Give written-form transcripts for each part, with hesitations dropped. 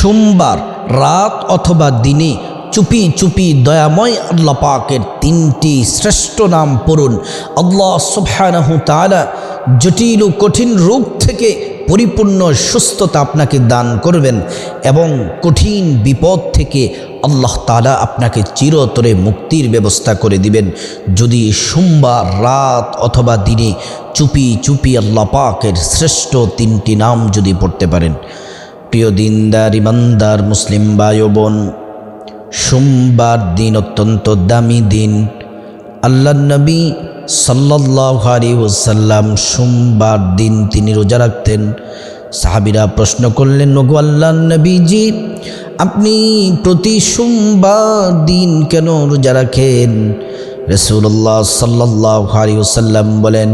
সোমবার রাত অথবা দিনে চুপি চুপি দয়াময় আল্লাহ পাকের তিনটি শ্রেষ্ঠ নাম পড়ুন। আল্লাহ সুবহানাহু তাআলা জটিল ও কঠিন রোগ থেকে পরিপূর্ণ সুস্থতা আপনাকে দান করবেন এবং কঠিন বিপদ থেকে আল্লাহ তাআলা আপনাকে চিরতরে মুক্তির ব্যবস্থা করে দিবেন যদি সোমবার রাত অথবা দিনে চুপি চুপি আল্লাহ পাকের শ্রেষ্ঠ তিনটি নাম যদি পড়তে পারেন। প্রিয় দিনদার ইমানদার মুসলিম ভাই ও বোন, সোমবার দিন অত্যন্ত দামি দিন। আল্লাহর নবী সাল্লাল্লাহু আলাইহি ওয়াসাল্লাম সোমবার দিন তিনি রোজা রাখতেন। সাহাবীরা প্রশ্ন করলেন, ওগো আল্লাহর নবীজি, আপনি প্রতি সোমবার দিন কেন রোজা রাখেন? রাসূলুল্লাহ সাল্লাল্লাহু আলাইহি ওয়াসাল্লাম বলেন,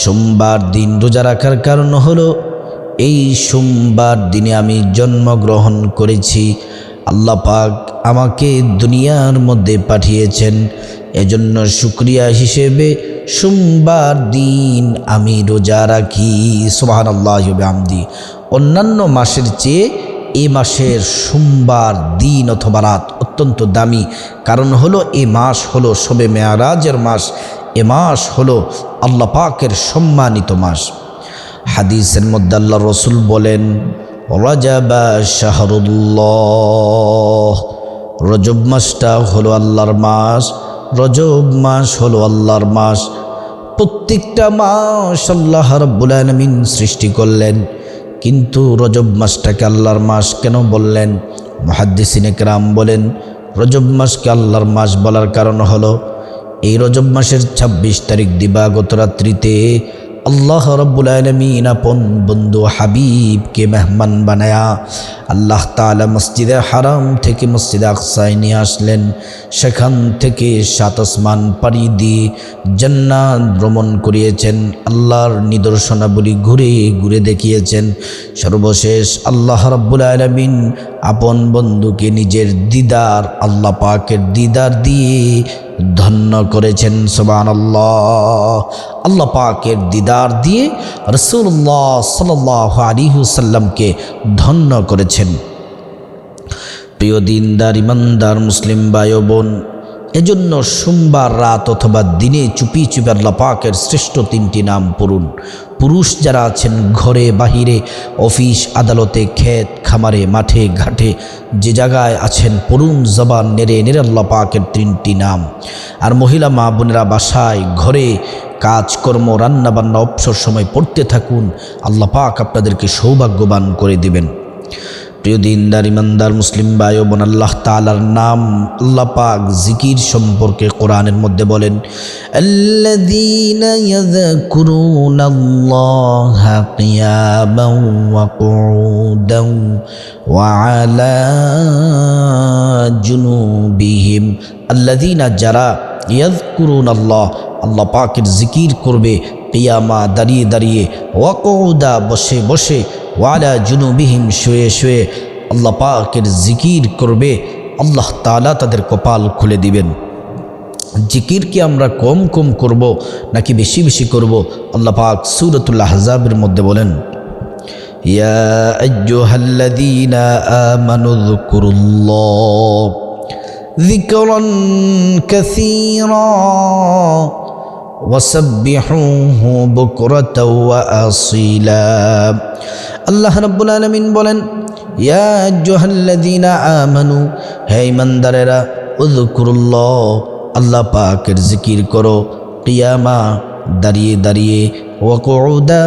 সোমবার দিন রোজা রাখার কারণ হলো এই সোমবার দিনে আমি জন্মগ্রহণ করেছি। আল্লাহ পাক আমাকে দুনিয়ার মধ্যে পাঠিয়েছেন, এজন্য শুকরিয়া হিসেবে সোমবার দিন আমি রোজা রাখি। সুবহানাল্লাহি ওয়া বিহামদিহি। অন্যান্য মাসের চেয়ে এই মাসের সোমবার দিন অথবা রাত অত্যন্ত দামি। কারণ হলো এই মাস হলো শবে মেয়ারাজের মাস, এ মাস হলো আল্লাহ পাকের সম্মানিত মাস। হাদিসের মধ্যে আল্লাহ রসুল বলেন, রজবা শাহরুল্লাহ, রজব মাসটা হলো আল্লাহর মাস, রজব মাস হলো আল্লাহর মাস। প্রত্যেকটা মাস আল্লাহ রাব্বুল আলামিন সৃষ্টি করলেন, কিন্তু রজব মাসটাকে আল্লাহর মাস কেন বললেন? মুহাদ্দিসিনে কেরাম বলেন, রজব মাসকে আল্লাহর মাস বলার কারণ হলো এই রজব মাসের 26 তারিখ দিবাগত রাত্রিতে আল্লাহ রাব্বুল আলামিন আপন বন্ধু হাবিবকে মেহমান বানায়া আল্লাহ তাআলা মসজিদে হারাম থেকে মসজিদে আকসায় নিয়ে আসলেন। সেখান থেকে 7 আসমান পাড়ি দিয়ে জান্নাত ভ্রমণ করিয়েছেন, আল্লাহর নিদর্শনাবলী ঘুরে ঘুরে দেখিয়েছেন। সর্বশেষ আল্লাহ রাব্বুল আলামিন আপন বন্ধুকে নিজের দিদার, আল্লাহ পাকের দিদার দিয়ে ধন্য করেছেন। সুবহানাল্লাহ। আল্লাহ পাকের দিদার দিয়ে রাসূলুল্লাহ সাল্লাল্লাহু আলাইহি ওয়াসাল্লামকে ধন্য করেছেন। প্রিয় দিনদার ইমানদার মুসলিম ভাই ও বোন, এজন্য সোমবার রাত অথবা দিনে চুপি চুপি আল্লাহ পাকের শ্রেষ্ঠ তিনটি নাম পড়ুন। পুরুষ যারা আছেন ঘরে বাহিরে, অফিস আদালতে, ক্ষেত খামারে, মাঠে ঘাটে, যে জায়গায় আছেন পড়ুন জবান নেড়ে নেড়ে আল্লাহ পাকের তিনটি নাম। আর মহিলা মা বোনেরা বাসায় ঘরে কাজকর্ম রান্নাবান্না অবসর সময় পড়তে থাকুন, আল্লাহ পাক আপনাদেরকে সৌভাগ্যবান করে দিবেন। প্রিয় দিনদার ইমানদার মুসলিম ভাই ও বোন, আল্লাহ তাআলার নাম আল্লাহ পাক জিকির সম্পর্কে কোরআনের মধ্যে বলেন, আল্লাযীনা ইয়াযকুরুনাল্লাহা কিয়ামান ওয়া কুউদান ওয়া আলা জুনুবিহিম। আল্লাযীনা যারা ইয়াযকুরুনাল্লাহ, আল্লাহ পাকের জিকির করবে, কিয়ামা দাঁড়িয়ে দাঁড়িয়ে, ওয়া কুউদা বসে বসে, ওয়ালা জুনুবিহিম শুয়ে শুয়ে আল্লাহ পাকের জিকির করবে, আল্লাহ তাআলা তাদের কপাল খুলে দিবেন। জিকির কি আমরা কম কম করব নাকি বেশি বেশি করব? আল্লাহ পাক সূরাতুল আহজাবের মধ্যে বলেন, ইয়া আইয়ুহাল্লাযীনা আমানু যকুরুল্লাহ যিকরান কাসীরা ওয়াসাব্বিহুহু বুকরাতাও ওয়া আসীলা। আল্লাহ রাব্বুল আলামিন বলেন, ইয়া আইয়ুহাল্লাযীনা আমানু, হে ঈমানদারেরা, উযকুরুল্লাহ, আল্লাহ পাকের জিকির করো, কিয়ামা দাঁড়িয়ে দাঁড়িয়ে, ওয়া কুউদা,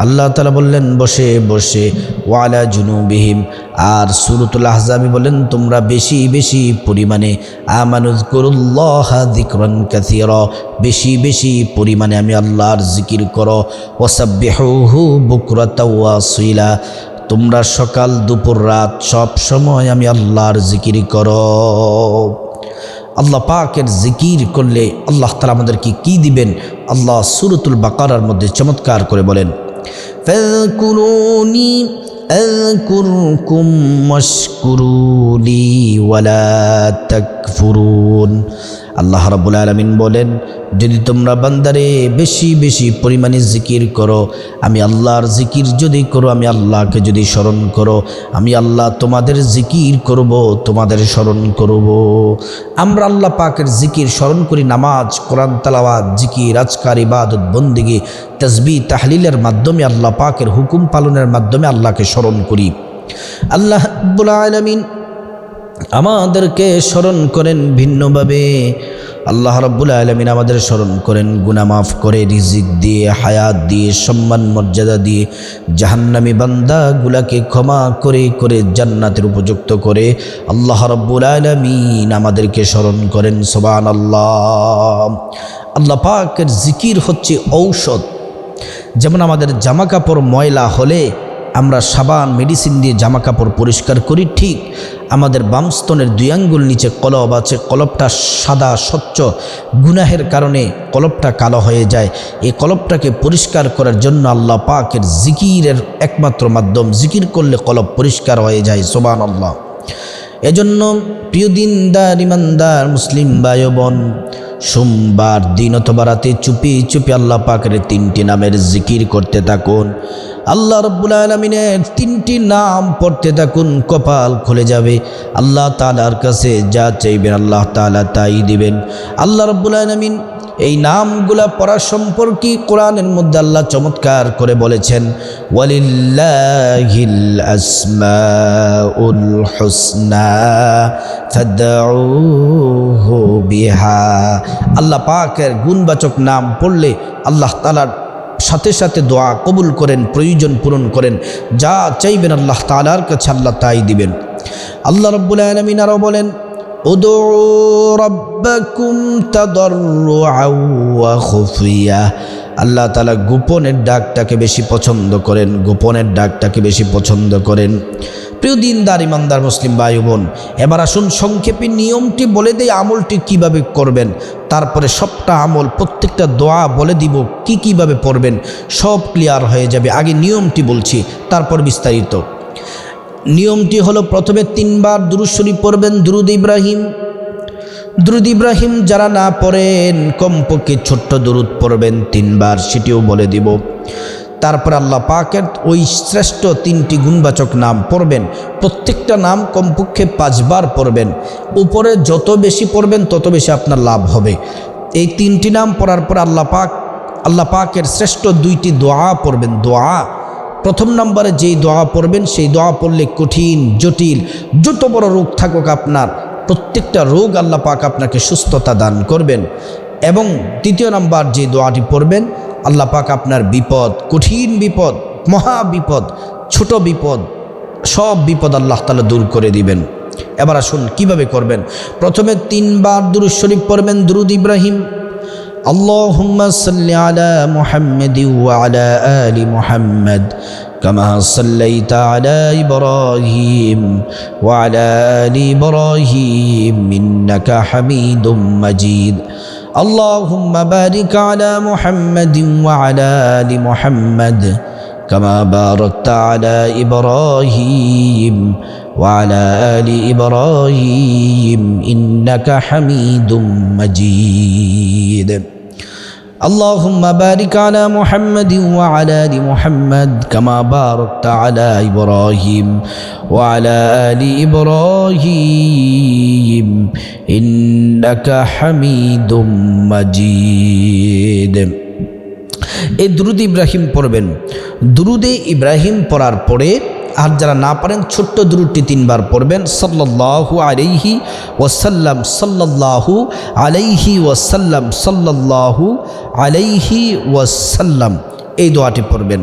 আল্লাহ তাআলা বললেন বসে বসে, ওয়ালা জুনুবিহিম। আর সূরাতুল আহজাবে বলেন তোমরা বেশি বেশি পরিমাণে আমানুযকুরুল্লাহা যিকরান কাসীরা, বেশি বেশি পরিমাণে আমি আল্লাহর জিকির করো। ওয়াসাব্বিহুহু বুকরাতাও ওয়া আসীলা, তোমরা সকাল দুপুর রাত সব সময় আমি আল্লাহর জিকির করো। আল্লাহ পাকের জিকির করলে আল্লাহ তাআলা আমাদেরকে কি দিবেন? আল্লাহ সূরাতুল বাকারার মধ্যে চমৎকার করে বলেন, ফাযকুরুনি আযকুরকুম ওয়াশকুরুলি ওয়ালা তাকফুরুন। আল্লাহ রাব্বুল আলামিন বলেন, যদি তোমরা বান্দারে বেশি বেশি পরিমাণে জিকির করো, আমি আল্লাহর জিকির যদি করো, আমি আল্লাহকে যদি স্মরণ করো, আমি আল্লাহ তোমাদের জিকির করব, তোমাদের স্মরণ করব। আমরা আল্লাহ পাকের জিকির স্মরণ করি নামাজ, কোরআন তেলাওয়াত, জিকির, আজকার, ইবাদত, বন্দেগী, তাসবিহ, তাহলিলের মাধ্যমে, আল্লাহ পাকের হুকুম পালনের মাধ্যমে আল্লাহকে স্মরণ করি। আল্লাহ রাব্বুল আলামিন আমাদেরকে স্মরণ করেন ভিন্নভাবে। আল্লাহ রাব্বুল আলামিন আমাদের স্মরণ করেন গুনাহ মাফ করে, রিজিক দিয়ে, হায়াত দিয়ে, সম্মান মর্যাদা দিয়ে, জাহান্নামী বান্দাগুলাকে ক্ষমা করে করে জান্নাতের উপযুক্ত করে আল্লাহ রাব্বুল আলামিন আমাদেরকে স্মরণ করেন। সুবহানাল্লাহ। আল্লাহ পাকের জিকির হচ্ছে ঔষধ। যেমন আমাদের জামা কাপড় ময়লা হলে আমরা সাবান, মেডিসিন দিয়ে জামা কাপড় পরিষ্কার করি, ঠিক আমাদের বাম স্তনের 2 আঙ্গুল নিচে কলব আছে, কলবটা সাদা স্বচ্ছ, গুনাহের কারণে কলবটা কালো হয়ে যায়। এই কলবটাকে পরিষ্কার করার জন্য আল্লাহ পাকের জিকিরের একমাত্র মাধ্যম, জিকির করলে কলব পরিষ্কার হয়ে যায়। সুবহানাল্লাহ। এজন্য প্রিয় দিনদার ইমানদার মুসলিম ভাই বোন, সোমবার দিন অথবা রাতে চুপি চুপি আল্লাহ পাকের 3টি নামের জিকির করতে থাকুন। আল্লাহ রাব্বুল আলামিনের 3টি নাম পড়তে থাকুন, কপাল খুলে যাবে। আল্লাহ তাআলার কাছে যা চাইবেন আল্লাহ তাআলা তাই দিবেন। আল্লাহ রাব্বুল আলামিন এই নামগুলা পড়া সম্পর্কে কোরআনের মধ্যে আল্লাহ চমৎকার করে বলেছেন, ওয়ালিল্লাহিল আসমাউল হুসনা ফাদউহু বিহা। আল্লাহ পাকের গুণবাচক নাম পড়লে আল্লাহ তাআলার সাথে সাথে দোয়া কবুল করেন, প্রয়োজন পূরণ করেন, যা চাইবেন আল্লাহ তাআলার কাছে আল্লাহ তাই দিবেন। আল্লাহ রাব্বুল আলামিন আরো বলেন, উদউ রাব্বাকুম তাদাররুআন ওয়া খুফিয়া। আল্লাহ তাআলা গোপনের ডাকটাকে বেশি পছন্দ করেন, গোপনের ডাকটাকে বেশি পছন্দ করেন। প্রিয় দিনদার ইমানদার মুসলিম ভাই বোন, এবার আসুন সংক্ষেপে নিয়মটি বলে দেই, আমলটি কিভাবে করবেন। তারপরে সবটা আমল, প্রত্যেকটা দোয়া বলে দিব কিভাবে পড়বেন, সব ক্লিয়ার হয়ে যাবে। আগে নিয়মটি বলছি, তারপর বিস্তারিত। নিয়মটি হলো, প্রথমে 3 বার দুরূদ শরীফ পড়বেন, দুরূদ ইব্রাহিম। দুরূদ ইব্রাহিম যারা না পড়েন, কমপক্ষে ছোট্ট দুরূদ পড়বেন 3 বার, সেটিও বলে দিব। তারপর আল্লাহ পাকের ওই শ্রেষ্ঠ 3টি গুণবাচক নাম পড়বেন। প্রত্যেকটা নাম কমপক্ষে 5 বার পড়বেন। উপরে যত বেশি পড়বেন তত বেশি আপনার লাভ হবে। এই 3টি নাম পড়ার পর আল্লাহ পাকের শ্রেষ্ঠ 2টি দোয়া পড়বেন। দোয়া, প্রথম নম্বরে যেই দোয়া পড়বেন সেই দোয়া পড়লে কঠিন, জটিল, যত বড় রোগ থাকুক আপনার, প্রত্যেকটা রোগ আল্লাহ পাক আপনাকে সুস্থতা দান করবেন। এবং দ্বিতীয় নাম্বার যে দোয়াটি পড়বেন, আল্লাহ পাক আপনার বিপদ, কঠিন বিপদ, মহা বিপদ, ছোট বিপদ, সব বিপদ আল্লাহ তাআলা দূর করে দিবেন। এবার আসুন কিভাবে করবেন। প্রথমে 3 বার দুরূদ শরীফ পড়বেন, দুরূদ ইব্রাহিম। আল্লাহুম্মা সাল্লি আলা মুহাম্মাদিন ওয়া আলা আলি মুহাম্মাদ কামা সাল্লাইতা আলা ইব্রাহিম ওয়া আলা আলি ইব্রাহিম ইন্নাকা হামিদুম মাজিদ। اللهم بارك على محمد وعلى آل محمد كما باركت على إبراهيم وعلى آل إبراهيم إنك حميد مجيد. اللهم بارك على محمد وعلى آل محمد كما باركت على إبراهيم وعلى آل إبراهيم إنك حميد مجيد. এই দুরূদ ইব্রাহিম পড়বেন। দুরূদে ইব্রাহিম পড়ার পরে আর যারা না পারেন ছোট্ট দুরূদটি 3 বার পড়বেন, সাল্লাল্লাহু আলাইহি ওয়াসাল্লাম, সাল্লাল্লাহু আলাইহি ওয়াসাল্লাম, সাল্লাল্লাহু আলাইহি ওয়াসাল্লাম, এই দোয়াটি পড়বেন,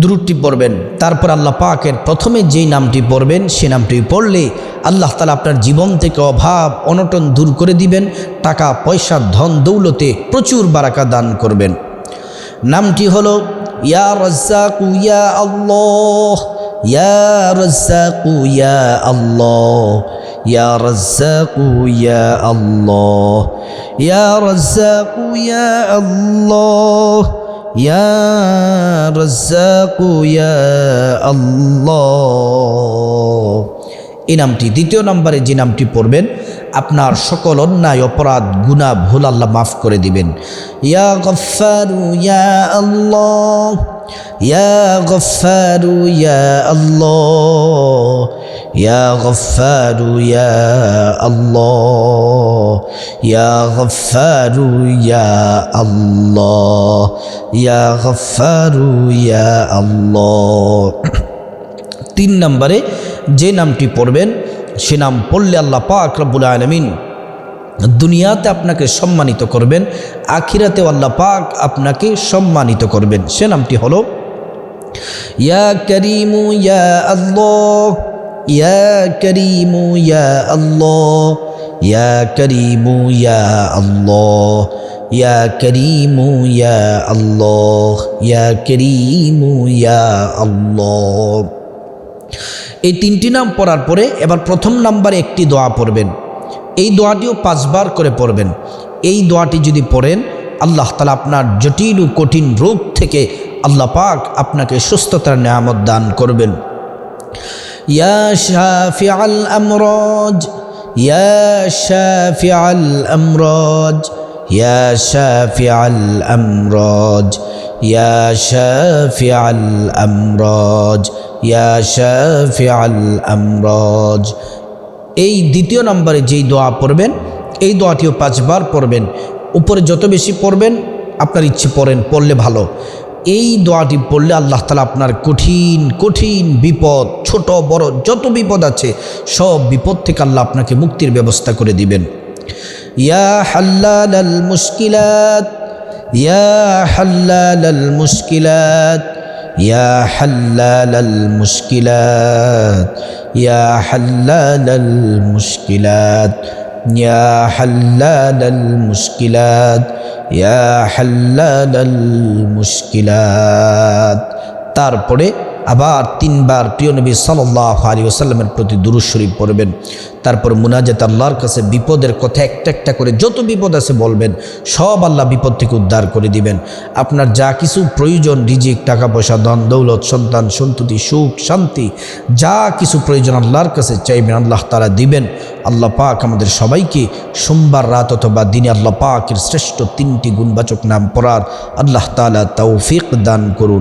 দুরূদটি পড়বেন। তারপর আল্লাহ পাকের প্রথমে যেই নামটি পড়বেন সেই নামটি পড়লে আল্লাহ তাআলা আপনার জীবন থেকে অভাব অনটন দূর করে দিবেন, টাকা পয়সা ধন দৌলতে প্রচুর বারাকা দান করবেন। নামটি হলো ইয়া রাজ্জাকু ইয়া আল্লাহ, ইয়া রাজ্জাকু ইয়া আল্লাহ, ইয়া রাজ্জাকু ইয়া আল্লাহ, ইয়া রাজ্জাকু ইয়া আল্লাহ, ইয়া রাজ্জাকু ইয়া আল্লাহ। এই নামটি। দ্বিতীয় নম্বরে যে নামটি পড়বেন আপনার সকল অন্যায় অপরাধ গুনাহ ভুল আল্লাহ মাফ করে দিবেন। ইয়া গফফারু ইয়া আল্লাহ, ইয়া গফফারু ইয়া আল্লাহ, ইয়া গফফারু ইয়া আল্লাহ, ইয়া গফফারু ইয়া আল্লাহ, ইয়া গফফারু ইয়া আল্লাহ। 3 নম্বরে যে নামটি পড়বেন সে নাম পড়লে আল্লাহ পাক রব্বুল আলামিন দুনিয়াতে আপনাকে সম্মানিত করবেন, আখিরাতেও আল্লাহ পাক আপনাকে সম্মানিত করবেন। সে নামটি হলো ইয়া করিমু ইয়া আল্লাহ, ইয়া করিমু ইয়া আল্লাহ, ইয়া করিমু ইয়া আল্লাহ, ইয়া করিমু ইয়া আল্লাহ, ইয়া করিমু ইয়া আল্লাহ। এই 3টি নাম পড়ার পরে এবার প্রথম নাম্বারে একটি দোয়া পড়বেন। এই দোয়াটিও 5 বার করে পড়বেন। এই দোয়াটি যদি পড়েন আল্লাহ তাআলা আপনার জটিল ও কঠিন রোগ থেকে আল্লাহ পাক আপনাকে সুস্থতার নিয়ামত দান করবেন। ইয়া শাফিআল আমরাজ, ইয়া শাফিআল আমরাজ, ইয়া শাফিআল আমরাজ, ইয়া শাফিআল আমরাজ, ইয়া শাফিআল আমরাজ। এই দ্বিতীয় নম্বরে যেই দোয়া পড়বেন এই দোয়াটিও 5 বার পড়বেন। উপরে যত বেশি পড়বেন আপনার ইচ্ছে পড়েন, পড়লে ভালো। এই দোয়াটি পড়লে আল্লাহ তাআলা আপনার কঠিন কঠিন বিপদ, ছোট বড় যত বিপদ আছে সব বিপদ থেকে আল্লাহ আপনাকে মুক্তির ব্যবস্থা করে দিবেন। ইয়া হাল্লালাল মুশকিলাত, ইয়া হাল্লালাল মুশকিলাত, ইয়া হাল্লালাল মুশকিলাত, ইয়া হাল্লালাল মুশকিলাত, ইয়া হাল্লালাল মুশকিলাত, ইয়া হাল্লালাল মুশকিলাত। তারপরে আবার 3 বার প্রিয় নবী সাল্লাল্লাহু আলাইহি ওয়াসাল্লামের প্রতি দুরূদ শরীফ পড়বেন। তারপর মুনাজাত, আল্লাহর কাছে বিপদের কথা একটা একটা করে যত বিপদ আছে বলবেন, সব আল্লাহ বিপদ থেকে উদ্ধার করে দিবেন। আপনার যা কিছু প্রয়োজন, রিজিক, টাকা পয়সা, ধন দৌলত, সন্তান সন্ততি, সুখ শান্তি, যা কিছু প্রয়োজন আল্লাহর কাছে চাইবেন, আল্লাহ তাআলা দিবেন। আল্লাহ পাক আমাদের সবাইকে সোমবার রাত অথবা দিনে আল্লাহ পাকের শ্রেষ্ঠ 3টি গুণবাচক নাম পড়ার আল্লাহ তাআলা তৌফিক দান করুন।